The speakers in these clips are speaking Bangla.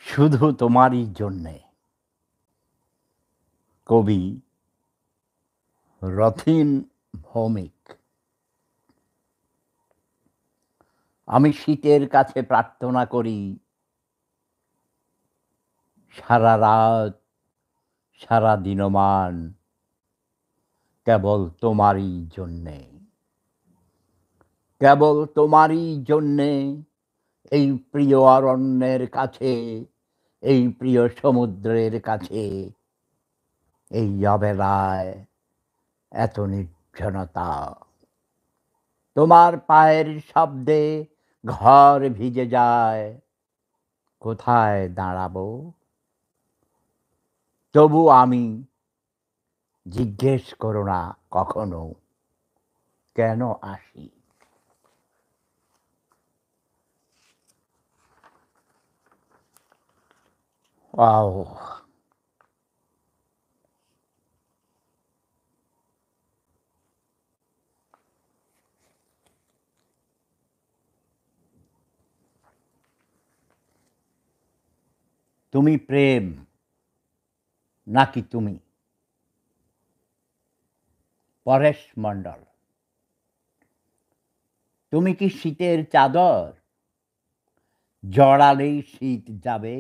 শুধু তোমারই জন্যে। কবি রথিন ভৌমিক। আমি শীতের কাছে প্রার্থনা করি সারা রাত সারা দিনমান কেবল তোমারই জন্যে, কেবল তোমারই জন্যে। এই প্রিয় অরণ্যের কাছে, এই প্রিয় সমুদ্রের কাছে, এই অবেলায় এত নির্জনতা। তোমার পায়ের শব্দে ঘর ভিজে যায়, কোথায় দাঁড়াবো? তবু আমি জিজ্ঞেস করো না কখনো কেন আসি। ওয়াও! তুমি প্রেম নাকি তুমি? পরেশ মণ্ডল। তুমি কি শীতের চাদর? জড়ালেই শীত যাবে।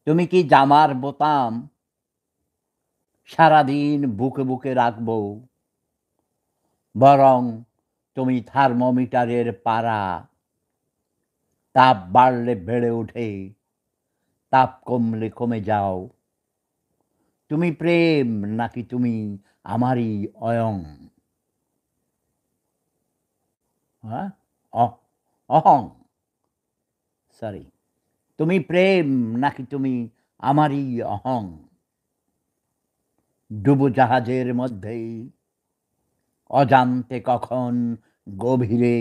তুমি কি জামার বোতাম? সারাদিন বুকে বুকে রাখবো। বরং তুমি থার্মোমিটারের পারা, তাপ বাড়লে বেড়ে ওঠে, তাপ কমলে কমে যাও। তুমি প্রেম নাকি তুমি আমারই অয়ং? হ্যাঁ, অহং, সরি। তুমি প্রেম নাকি তুমি আমারই অহং? ডুবোজাহাজের মধ্যেই অজান্তে কখন গভীরে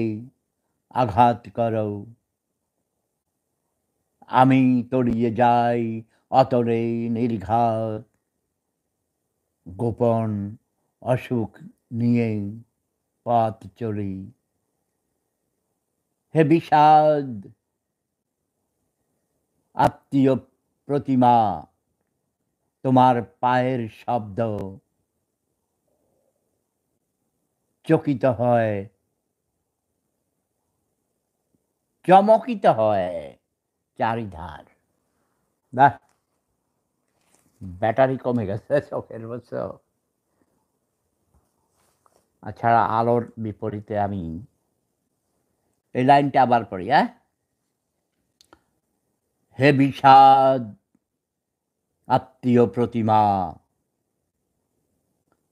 আঘাত করো। আমি তড়িয়ে যাই অতলে নির্ঘাত, গোপন অসুখ নিয়ে পথ চলি। হে বিষাদ, আত্মীয় প্রতিমা, তোমার পায়ের শব্দ চকিত হয়, চমকিত হয় চারিধার। বাহ! ব্যাটারি কমে গেছে চোখের, বুঝছো? আচ্ছা, আলোর বিপরীতে আমি এই লাইনটা আবার পড়ি, হ্যাঁ? হে বিষাদ, আত্মীয় প্রতিমা,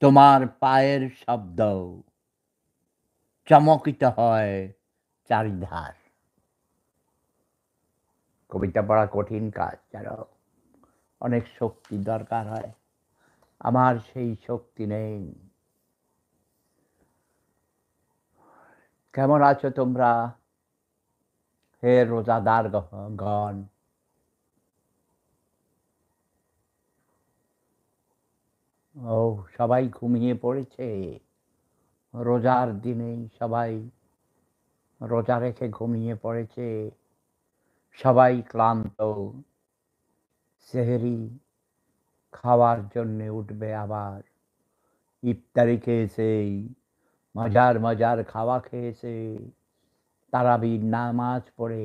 তোমার পায়ের শব্দ চমকিত হয় চারিধার। কবিতা পড়া কঠিন কাজ, জানো, অনেক শক্তি দরকার হয়। আমার সেই শক্তি নেই। কেমন আছো তোমরা হে রোজাদার গণ? ও, সবাই ঘুমিয়ে পড়েছে রোজার দিনেই, সবাই রোজা রেখে ঘুমিয়ে পড়েছে, সবাই ক্লান্ত। সেহরি খাওয়ার জন্যে উঠবে আবার। ইফতারি খেয়েছে, মজার মজার খাওয়া খেয়েছে, তারাবির নামাজ পড়ে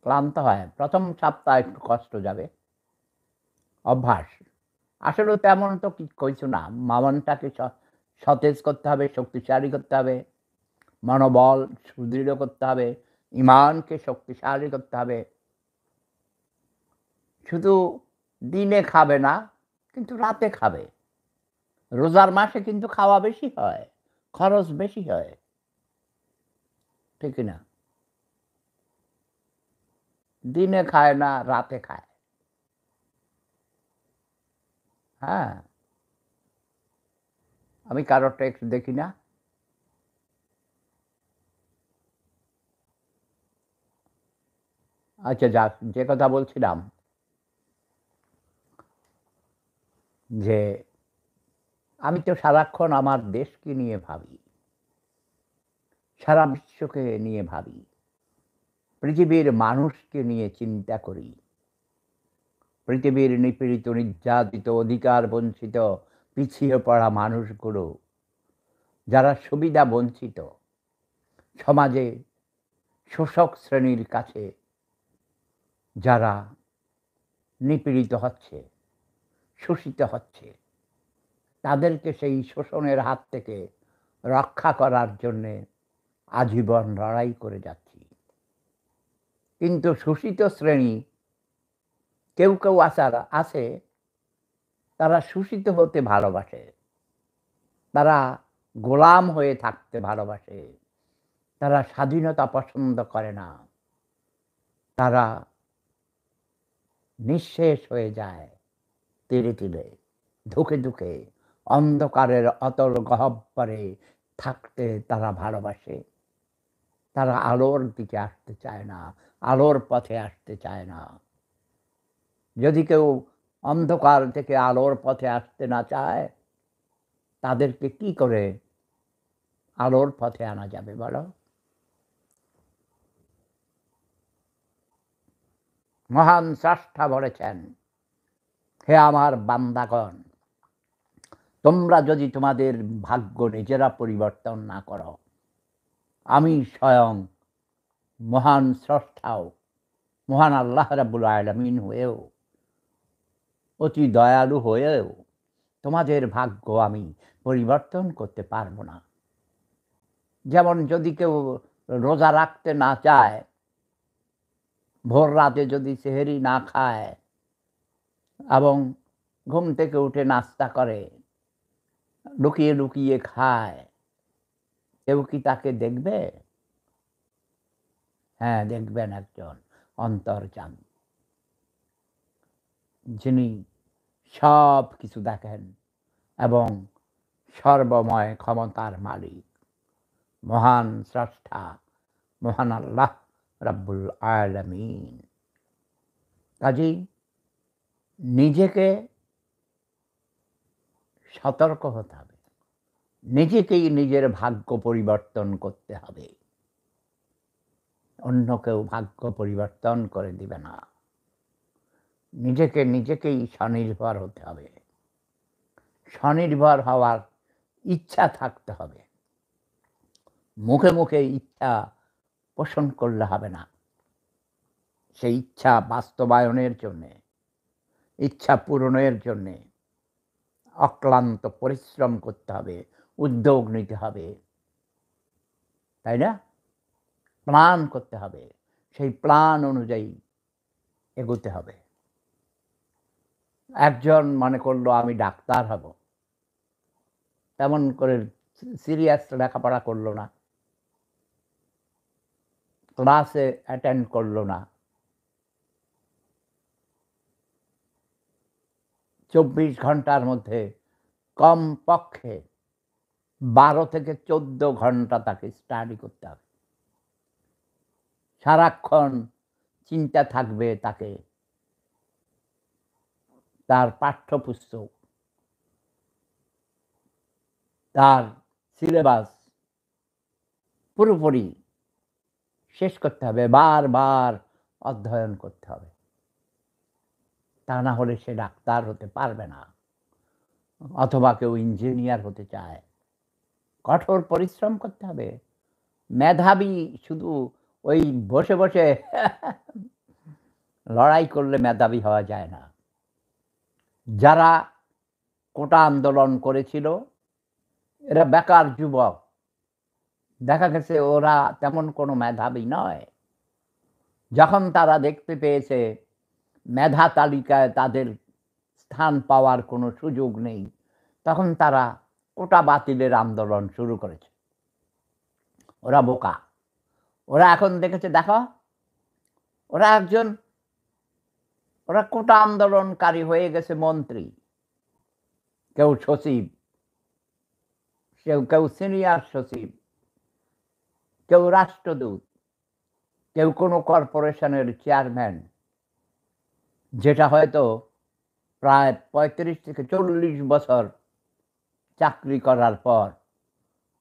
ক্লান্ত হয়। প্রথম সপ্তাহ একটু কষ্ট যাবে, অভ্যাস। আসলে তেমন তো কিছু না, মনটাকে সতেজ করতে হবে, শক্তিশালী করতে হবে, মনোবল সুদৃঢ় করতে হবে, ইমানকে শক্তিশালী করতে হবে। শুধু দিনে খাবে না, কিন্তু রাতে খাবে। রোজার মাসে কিন্তু খাওয়া বেশি হয়, খরচ বেশি হয়, ঠিক না? দিনে খায় না, রাতে খায়। হ্যাঁ, আমি কারোর টেক্সট দেখি না। আচ্ছা, যাক, যে কথা বলছিলাম, যে আমি তো সারাক্ষণ আমার দেশকে নিয়ে ভাবি, সারা বিশ্বকে নিয়ে ভাবি। পৃথিবীর মানুষকে নিয়ে চিন্তা করি। পৃথিবীর নিপীড়িত, নির্যাতিত, অধিকার বঞ্চিত, পিছিয়ে পড়া মানুষগুলো, যারা সুবিধা বঞ্চিত, সমাজে শোষক শ্রেণীর কাছে যারা নিপীড়িত হচ্ছে, শোষিত হচ্ছে, তাদেরকে সেই শোষণের হাত থেকে রক্ষা করার জন্যে আজীবন লড়াই করে যাচ্ছি। কিন্তু শোষিত শ্রেণী কেউ কেউ আছে, তারা শোষিত হতে ভালোবাসে, তারা গোলাম হয়ে থাকতে ভালোবাসে, তারা স্বাধীনতা পছন্দ করে না, তারা নিঃশেষ হয়ে যায় তিলে তিলে, ধুকে ধুকে, অন্ধকারের অতল গহ্বরে থাকতে তারা ভালোবাসে। তারা আলোর দিকে আসতে চায় না, আলোর পথে আসতে চায় না। যদি কেউ অন্ধকার থেকে আলোর পথে আসতে না চায়, তাদেরকে কি করে আলোর পথে আনা যাবে বলো? মহান স্রষ্টা বলেছেন, হে আমার বান্দাগণ, তোমরা যদি তোমাদের ভাগ্য নিজেরা পরিবর্তন না করো, আমি স্বয়ং মহান স্রষ্টাও, মহান আল্লাহ রাব্বুল আলামিন হয়েও, অতি দয়ালু হয়েও তোমাদের ভাগ্য আমি পরিবর্তন করতে পারবো না। যেমন যদি কেউ রোজা রাখতে না চায়, ভোর রাতে যদি সেহরি না খায় এবং ঘুম থেকে উঠে নাস্তা করে, লুকিয়ে লুকিয়ে খায়, কেউ কি তাকে দেখবে? হ্যাঁ, দেখবেন একজন অন্তর্যামী, যিনি সব কিছু দেখেন এবং সর্বময় ক্ষমতার মালিক, মহান স্রষ্টা, মহান আল্লাহ রাব্বুল আলামিন। কাজেই নিজেকে সতর্ক হতে হবে, নিজেকেই নিজের ভাগ্য পরিবর্তন করতে হবে। অন্য কেউ ভাগ্য পরিবর্তন করে দিবে না। নিজেকেই স্বনির্ভর হতে হবে। স্বনির্ভর হওয়ার ইচ্ছা থাকতে হবে। মুখে মুখে ইচ্ছা পোষণ করলে হবে না। সেই ইচ্ছা বাস্তবায়নের জন্যে, ইচ্ছা পূরণের জন্যে অক্লান্ত পরিশ্রম করতে হবে, উদ্যোগ নিতে হবে, তাই না? প্ল্যান করতে হবে, সেই প্ল্যান অনুযায়ী এগোতে হবে। একজন মনে করলো আমি ডাক্তার হব, তেমন করে সিরিয়াস লেখাপড়া করলো না, ক্লাসে অ্যাটেন্ড করলো না, 24 ঘন্টার মধ্যে কমপক্ষে 12 থেকে 14 ঘন্টা তাকে স্টাডি করতে হবে। সারাক্ষণ চিন্তা থাকবে তাকে তার পাঠ্যপুস্তক, তার সিলেবাস পুরোপুরি শেষ করতে হবে, বারবার অধ্যয়ন করতে হবে। তা না হলে সে ডাক্তার হতে পারবে না। অথবা কেউ ইঞ্জিনিয়ার হতে চায়, কঠোর পরিশ্রম করতে হবে। মেধাবী শুধু ওই বসে বসে লড়াই করলে মেধাবী হওয়া যায় না। যারা কোটা আন্দোলন করেছিল, এরা বেকার যুবক, দেখা গেছে ওরা তেমন কোনো মেধাবী নয়। যখন তারা দেখতে পেয়েছে মেধা তালিকায় তাদের স্থান পাওয়ার কোনো সুযোগ নেই, তখন তারা কোটা বাতিলের আন্দোলন শুরু করেছে। ওরা বোকা। ওরা এখন দেখেছে, দেখো ওরা কোটা আন্দোলনকারী হয়ে গেছে মন্ত্রী, কেউ সচিব, কেউ সিনিয়র সচিব, কেউ রাষ্ট্রদূত, কেউ কোনো কর্পোরেশনের চেয়ারম্যান, যেটা হয়তো প্রায় 35 থেকে 40 বছর চাকরি করার পর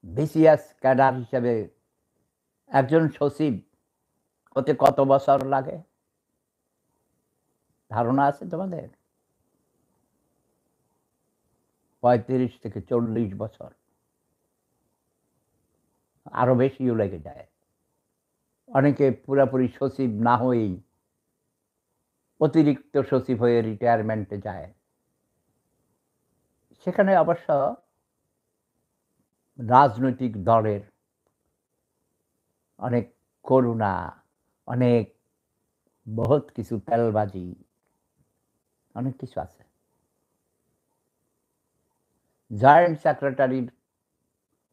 বিসিএস ক্যাডার হিসেবে একজন সচিব হতে কত বছর লাগে ধারণা আছে তোমাদের? ৩৫ থেকে ৪০ বছর, আরো বেশিও লেগে যায়। অনেকে পুরাপুরি সচিব না হয়েই অতিরিক্ত সচিব হয়ে রিটায়ারমেন্টে যায়। সেখানে অবশ্য রাজনৈতিক দলের অনেক করুণা, অনেক বহুত কিছু তেলবাজি, অনেক কিছু আছে।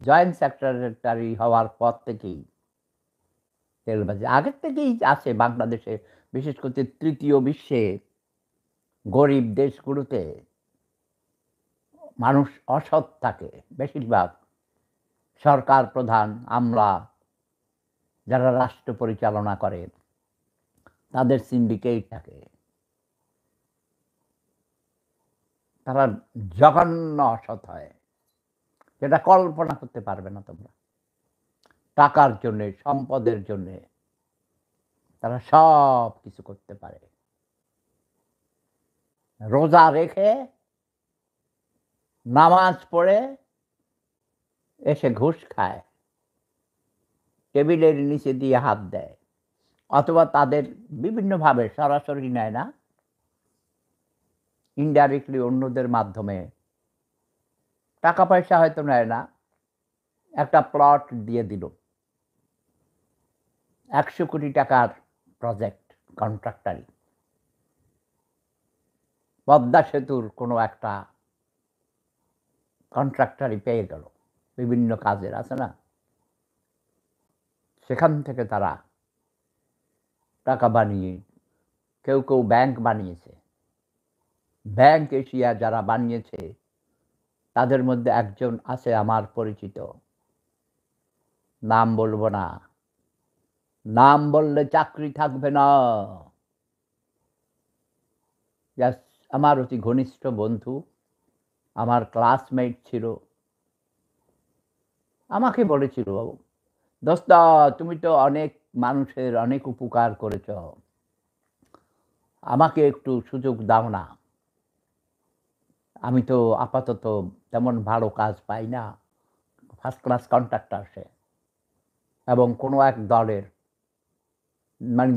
জয়েন্ট সেক্রেটারি হওয়ার পর থেকেই তেলবাজি আগের থেকেই আছে বাংলাদেশে, বিশেষ করে তৃতীয় বিশ্বে গরিব দেশগুলোতে মানুষ অসৎ থাকে বেশিরভাগ। সরকার প্রধান, আমলা যারা রাষ্ট্র পরিচালনা করে তাদের সিন্ডিকেট থাকে, তারা জঘন্য অসৎ হয়, যেটা কল্পনা করতে পারবে না তোমরা। টাকার জন্যে, সম্পদের জন্যে তারা সব কিছু করতে পারে। রোজা রেখে নামাজ পড়ে এসে ঘুষ খায়, টেবিলের নিচে দিয়ে হাত দেয়, অথবা তাদের বিভিন্নভাবে সরাসরি নেয় না, ইনডাইরেক্টলি অন্যদের মাধ্যমে টাকা পয়সা হয়তো নেয় না, একটা প্লট দিয়ে দিল, ১০০ কোটি টাকার প্রজেক্ট, কন্ট্রাক্টারি, পদ্মা সেতুর কোনো একটা কন্ট্রাক্টারি পেয়ে গেল, বিভিন্ন কাজের আছে না, সেখান থেকে তারা টাকা বানিয়ে, কেউ কেউ ব্যাংক বানিয়েছে। ব্যাংক এশিয়া যারা বানিয়েছে তাদের মধ্যে একজন আছে আমার পরিচিত, নাম বলবো না, নাম বললে চাকরি থাকবে না। আমার অতি ঘনিষ্ঠ বন্ধু, আমার ক্লাসমেট ছিল, আমাকে বলেছিল, দোস্ত তুমি তো অনেক মানুষের অনেক উপকার করেছ, আমাকে একটু সুযোগ দাও না, আমি তো আপাতত তেমন ভালো কাজ পাই না, ফার্স্ট ক্লাস কন্ট্রাক্টর সে, এবং কোনো এক দলের মানে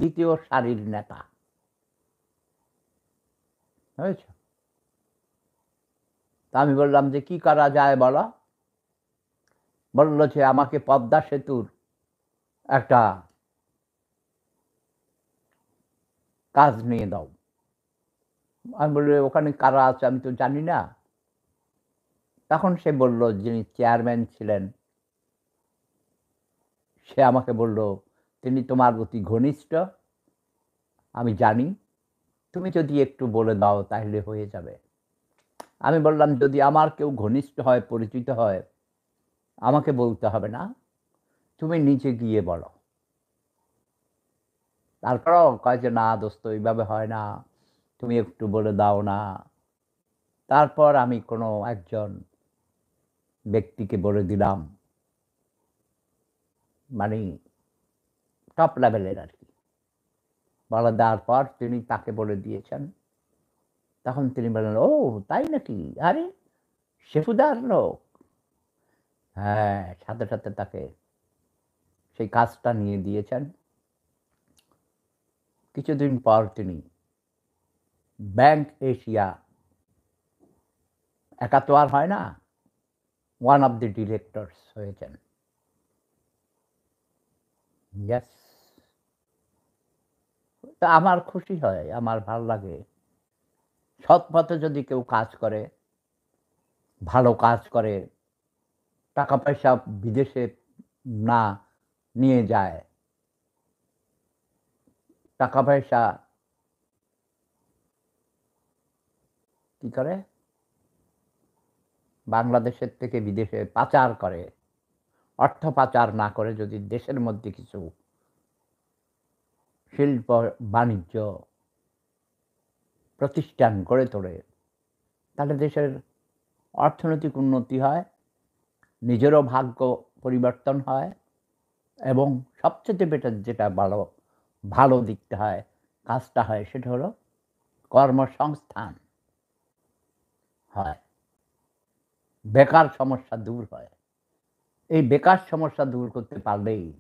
দ্বিতীয় সারির নেতা, বুঝেছ? তা আমি বললাম যে কি করা যায় বলো। বলল যে আমাকে পদ্মা সেতুর একটা কাজ নিয়ে দাও। আমি বলল ওখানে কারা আছে আমি তো জানি না। তখন সে বলল, যিনি চেয়ারম্যান ছিলেন, সে আমাকে বলল তিনি তোমার অতি ঘনিষ্ঠ, আমি জানি, তুমি যদি একটু বলে দাও তাহলে হয়ে যাবে। আমি বললাম যদি আমার কেউ ঘনিষ্ঠ হয়, পরিচিত হয়, আমাকে বলতে হবে না, তুমি নিচে গিয়ে বলো। তারপরও কয় যে না দোস্ত এইভাবে হয় না, তুমি একটু বলে দাও না। তারপর আমি কোনো একজন ব্যক্তিকে বলে দিলাম, মানে টপ লেভেলের আর কি, বলে দেওয়ার পর তিনি তাকে বলে দিয়েছেন। তখন তিনি বললেন, ও তাই নাকি, আরে শেফুদার লোক। হ্যাঁ, সাথে সাথে তাকে সেই কাজটা নিয়ে দিয়েছেন। কিছুদিন পর তিনি ব্যাংক এশিয়া, একা তো আর হয় না, ওয়ান অফ দি ডিরেক্টরস হয়েছেন। ইয়েস। তা আমার খুশি হয়, আমার ভালো লাগে। সৎ পথে যদি কেউ কাজ করে, ভালো কাজ করে, টাকা পয়সা বিদেশে না নিয়ে যায়, টাকা পয়সা কি করে বাংলাদেশের থেকে বিদেশে পাচার করে, অর্থ পাচার না করে যদি দেশের মধ্যে কিছু শিল্প বাণিজ্য প্রতিষ্ঠান গড়ে তোলে, তাহলে দেশের অর্থনৈতিক উন্নতি হয়, নিজেরও ভাগ্য পরিবর্তন হয়, এবং সবচেয়ে বেটার যেটা ভালো ভালো দিকটা হয়, কাজটা হয়, সেটা হলো কর্মসংস্থান হয়, বেকার সমস্যা দূর হয়। এই বেকার সমস্যা দূর করতে পারলেই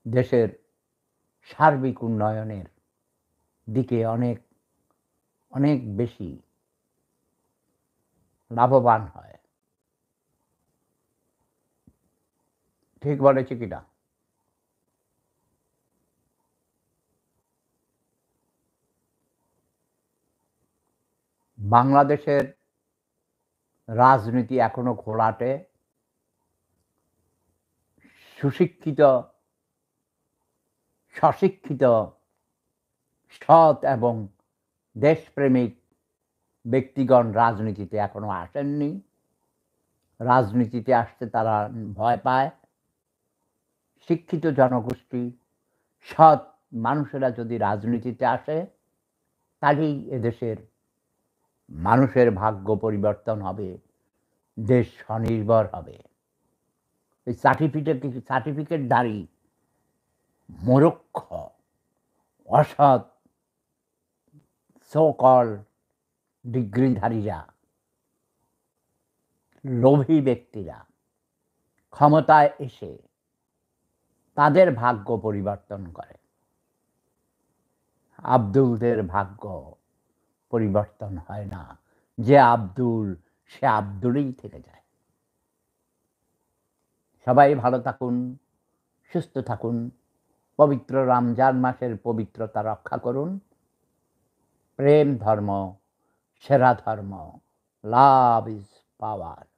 দেশের সার্বিক উন্নয়নের দিকে অনেক, অনেক বেশি লাভবান হয়। ঠিক বলেছি কিনা? বাংলাদেশের রাজনীতি এখনো ঘোলাটে। সুশিক্ষিত, স্বশিক্ষিত, সৎ এবং দেশপ্রেমিক ব্যক্তিগণ রাজনীতিতে এখনো আসেননি। রাজনীতিতে আসতে তারা ভয় পায়। শিক্ষিত জনগোষ্ঠী, সৎ মানুষেরা যদি রাজনীতিতে আসে, তাহলেই এদেশের মানুষের ভাগ্য পরিবর্তন হবে, দেশ স্বনির্ভর হবে। এই সার্টিফিকেটধারী মোরক্ষ, অসৎ, সো কল্ড ডিগ্রিধারীরা, লোভী ব্যক্তিরা ক্ষমতায় এসে তাদের ভাগ্য পরিবর্তন করে। আব্দুলদের ভাগ্য পরিবর্তন হয় না। যে আব্দুল, সে আব্দুলই থেকে যায়। সবাই ভালো থাকুন, সুস্থ থাকুন, পবিত্র রমজান মাসের পবিত্রতা রক্ষা করুন। প্রেম ধর্ম সেরা ধর্ম। Love is power.